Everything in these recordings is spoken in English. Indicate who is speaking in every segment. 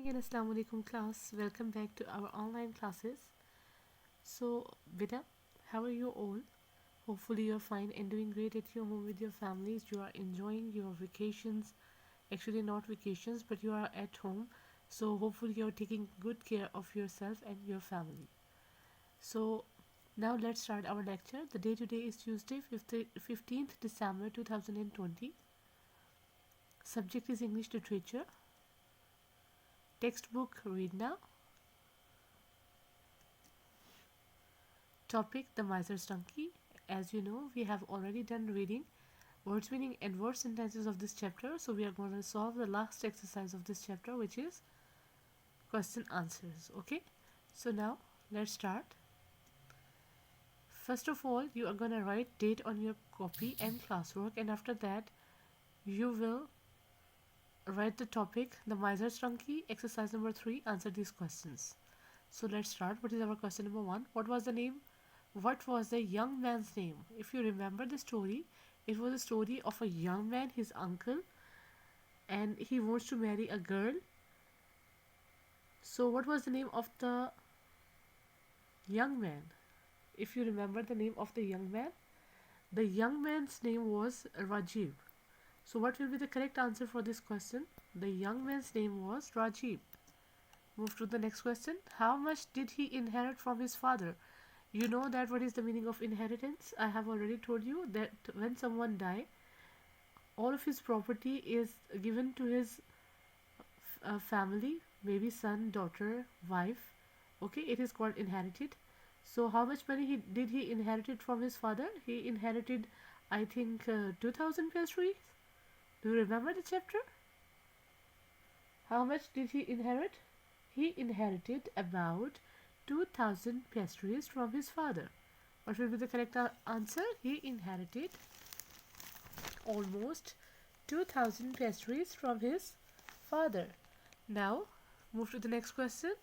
Speaker 1: and Assalamu alaikum class. Welcome back to our online classes. So, Beta, how are you all? Hopefully, you're fine and doing great at your home with your families. You are enjoying your vacations. Actually, not vacations, but you are at home. So, hopefully, you're taking good care of yourself and your family. So, now let's start our lecture. The day today is Tuesday, 15th December 2020. Subject is English literature. Textbook read now. Topic the miser's donkey. As you know, we have already done reading words meaning and word sentences of this chapter, so we are going to solve the last exercise of this chapter, which is question answers. Okay, so now let's start. First of all, you are going to write date on your copy and classwork, and after that you will write the topic the miser's donkey. Exercise number 3, answer these questions. So let's start. What is our question number 1? What was the young man's name? If you remember the story, it was a story of a young man, his uncle, and he wants to marry a girl. So what was the name of the young man? If you remember the name of the young man's name was Rajiv. So what will be the correct answer for this question? The young man's name was Rajiv. Move to the next question. How much did he inherit from his father? You know that what is the meaning of inheritance? I have already told you that when someone dies, all of his property is given to his family, maybe son, daughter, wife. Okay, it is called inherited. So how much money did he inherited from his father? He inherited, I think, 2000 pastries. Do you remember the chapter? How much did he inherit? He inherited about 2000 pastries from his father. What will be the correct answer? He inherited almost 2000 pastries from his father. Now, move to the next question.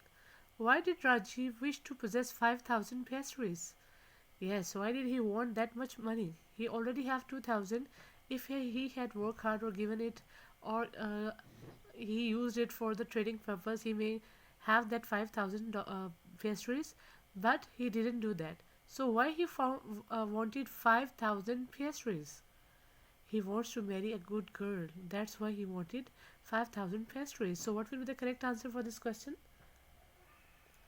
Speaker 1: Why did Rajiv wish to possess 5000 pastries? Yes, why did he want that much money? He already have 2000. If he had worked hard or given it, or he used it for the trading purpose, he may have that 5000 pastries, but he didn't do that. So why he wanted 5000 pastries? He wants to marry a good girl. That's why he wanted 5000 pastries. So what will be the correct answer for this question?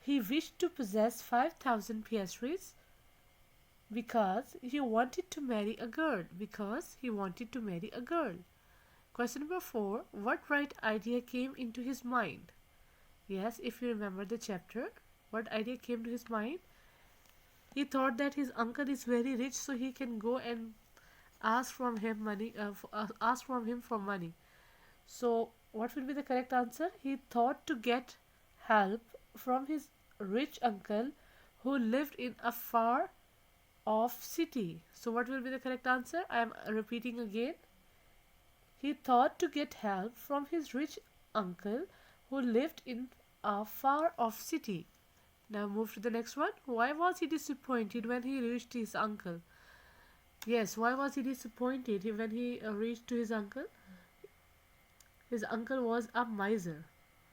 Speaker 1: He wished to possess 5000 pastries because he wanted to marry a girl. Question number 4. What bright idea came into his mind? Yes, if you remember the chapter, what idea came to his mind? He thought that his uncle is very rich, so he can go and ask from him for money. So what will be the correct answer? He thought to get help from his rich uncle who lived in a far off city. So what will be the correct answer? I am repeating again. He thought to get help from his rich uncle who lived in a far off city. Now move to the next one. Why was he disappointed when he reached his uncle? Yes, why was he disappointed when he reached to his uncle? His uncle was a miser.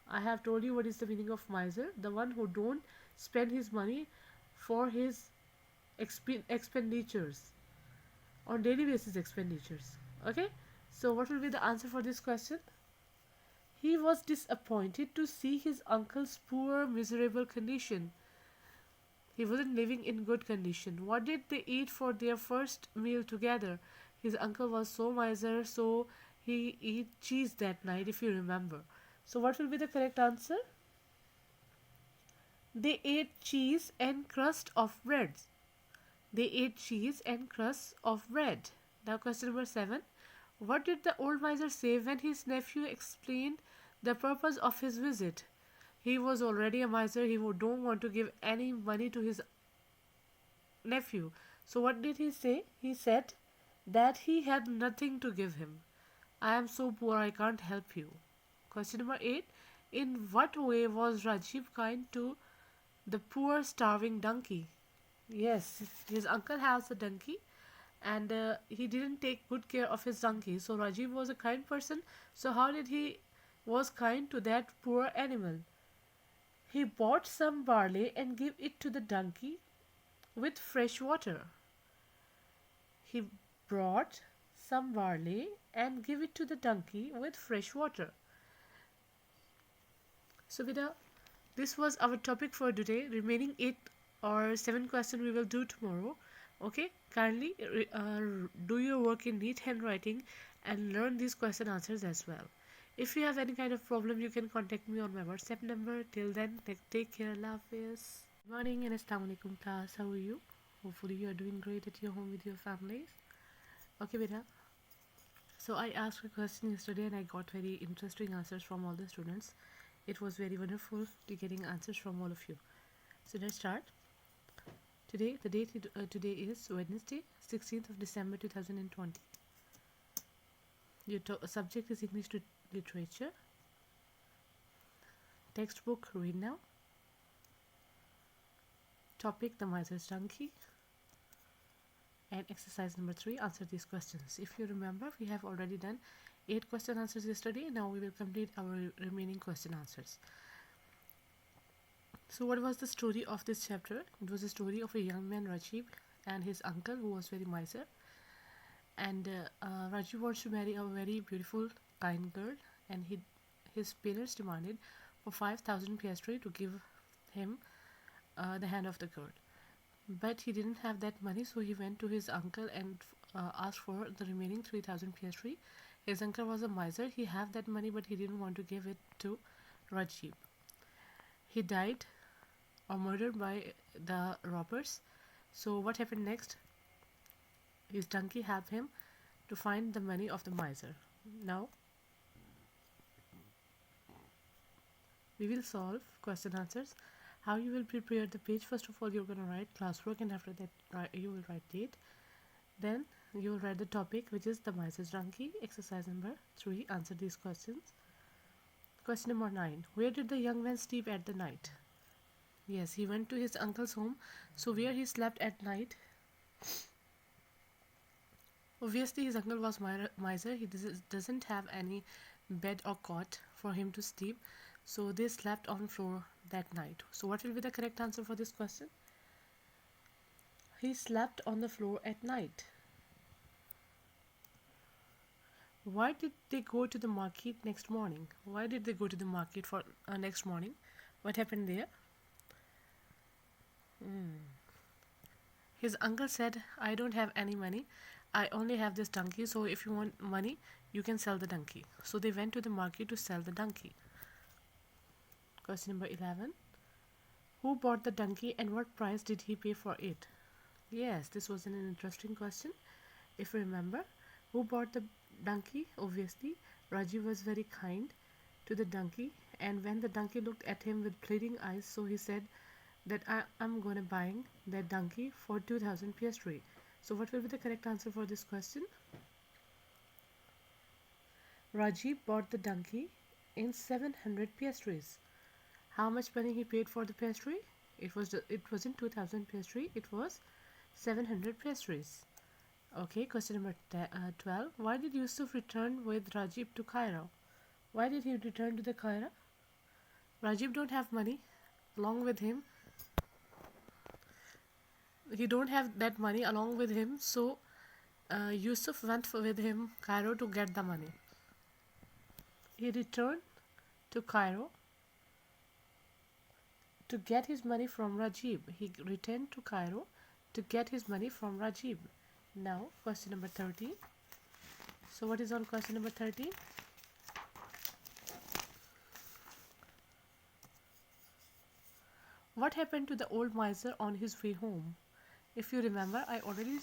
Speaker 1: I have told you what is the meaning of miser. The one who don't spend his money for his expenditures, on daily basis expenditures. Okay, so what will be the answer for this question? He was disappointed to see his uncle's poor, miserable condition. He wasn't living in good condition. What did they eat for their first meal together? His uncle was so miser, so he ate cheese that night, if you remember. So what will be the correct answer? They ate cheese and crust of bread. Now question number 7. What did the old miser say when his nephew explained the purpose of his visit? He was already a miser. He don't want to give any money to his nephew. So what did he say? He said that he had nothing to give him. I am so poor, I can't help you. Question number 8. In what way was Rajiv kind to the poor starving donkey? Yes, his uncle has a donkey and he didn't take good care of his donkey. So Rajiv was a kind person. So how did he was kind to that poor animal. He bought some barley and gave it to the donkey with fresh water. He brought some barley and gave it to the donkey with fresh water. So, Vida, this was our topic for today. Remaining 8 or 7 questions we will do tomorrow. Okay, kindly do your work in neat handwriting and learn these question answers as well. If you have any kind of problem, you can contact me on my WhatsApp number. Till then, take care. Allah Hafiz. Good morning and Assalamu alaikum class. How are you? Hopefully you are doing great at your home with your families. Okay, beta. So I asked a question yesterday and I got very interesting answers from all the students. It was very wonderful to getting answers from all of you. So let's start. Today, the date today is Wednesday, 16th of December 2020. Your subject is English literature. Textbook, read now. Topic, the miser's donkey. And exercise number 3, answer these questions. If you remember, we have already done 8 question answers yesterday. Now we will complete our remaining question answers. So what was the story of this chapter? It was a story of a young man, Rajib, and his uncle who was very miser. And Rajib wants to marry a very beautiful, kind girl, and his parents demanded for 5,000 piastres to give him the hand of the girl. But he didn't have that money, so he went to his uncle and asked for the remaining 3,000 piastres. His uncle was a miser. He had that money, but he didn't want to give it to Rajib. He died or murdered by the robbers. So what happened next? His donkey helped him to find the money of the miser. Now we will solve question answers. How you will prepare the page? First of all, you're going to write classwork, and after that you will write date. Then you will write the topic, which is the miser's donkey. Exercise number 3, answer these questions. Question number 9, where did the young man sleep at the night? Yes, he went to his uncle's home. So where he slept at night? Obviously his uncle was miser. He doesn't have any bed or cot for him to sleep, so they slept on floor that night. So what will be the correct answer for this question? He slept on the floor at night. Why did they go to the market next morning? Why did they go to the market for next morning? What happened there? His uncle said, I don't have any money. I only have this donkey, so if you want money, you can sell the donkey. So they went to the market to sell the donkey. Question number 11. Who bought the donkey and what price did he pay for it? Yes, this was an interesting question. If you remember, who bought the donkey? Obviously, Rajiv was very kind to the donkey, and when the donkey looked at him with pleading eyes, so he said that I'm going to buy that donkey for 2,000 piastres. So what will be the correct answer for this question? Rajiv bought the donkey in 700 piastres. How much money he paid for the piastre? It wasn't 2,000 piastres. It was 700 piastres. Okay, question number 12. Why did Yusuf return with Rajiv to Cairo? Why did he return to the Cairo? Rajiv don't have money along with him. He don't have that money along with him, so Yusuf went with him Cairo to get the money. He returned to Cairo to get his money from Rajiv. He returned to Cairo to get his money from Rajiv. Now, question number 13. So what is on question number 13? What happened to the old miser on his way home? If you remember, I already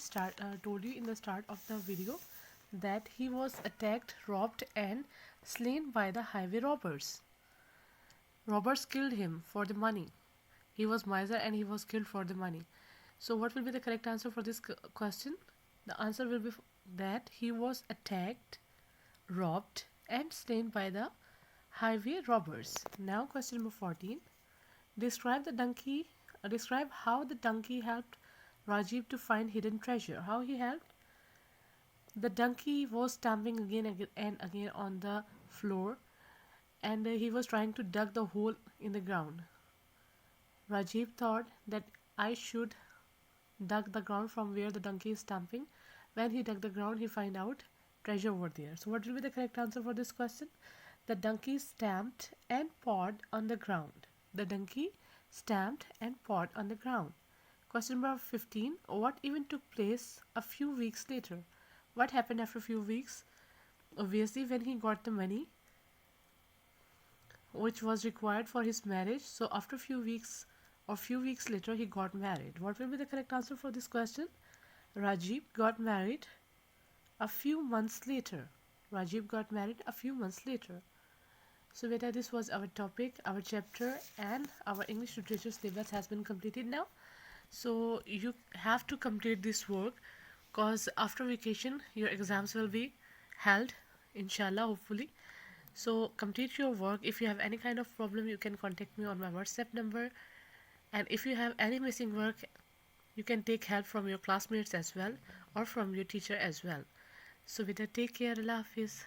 Speaker 1: told you in the start of the video that he was attacked, robbed and slain by the highway robbers. Robbers killed him for the money. He was miser and he was killed for the money. So what will be the correct answer for this question? The answer will be that he was attacked, robbed and slain by the highway robbers. Now question number 14. Describe how the donkey helped Rajiv to find hidden treasure. How he helped? The donkey was stamping again and again on the floor, and he was trying to dug the hole in the ground. Rajiv thought that I should dug the ground from where the donkey is stamping. When he dug the ground, he find out treasure over there. So what will be the correct answer for this question? The donkey stamped and pawed on the ground. The donkey stamped and pawed on the ground. Question number 15. What event took place a few weeks later? What happened after a few weeks? Obviously, when he got the money which was required for his marriage. So after a few weeks or few weeks later, he got married. What will be the correct answer for this question? Rajiv got married a few months later. Rajiv got married a few months later. So beta, this was our topic, our chapter, and our English literature syllabus has been completed now. So you have to complete this work because after vacation your exams will be held, inshallah, hopefully. So complete your work. If you have any kind of problem, you can contact me on my WhatsApp number. And if you have any missing work, you can take help from your classmates as well or from your teacher as well. So beta, take care. Allah Hafiz.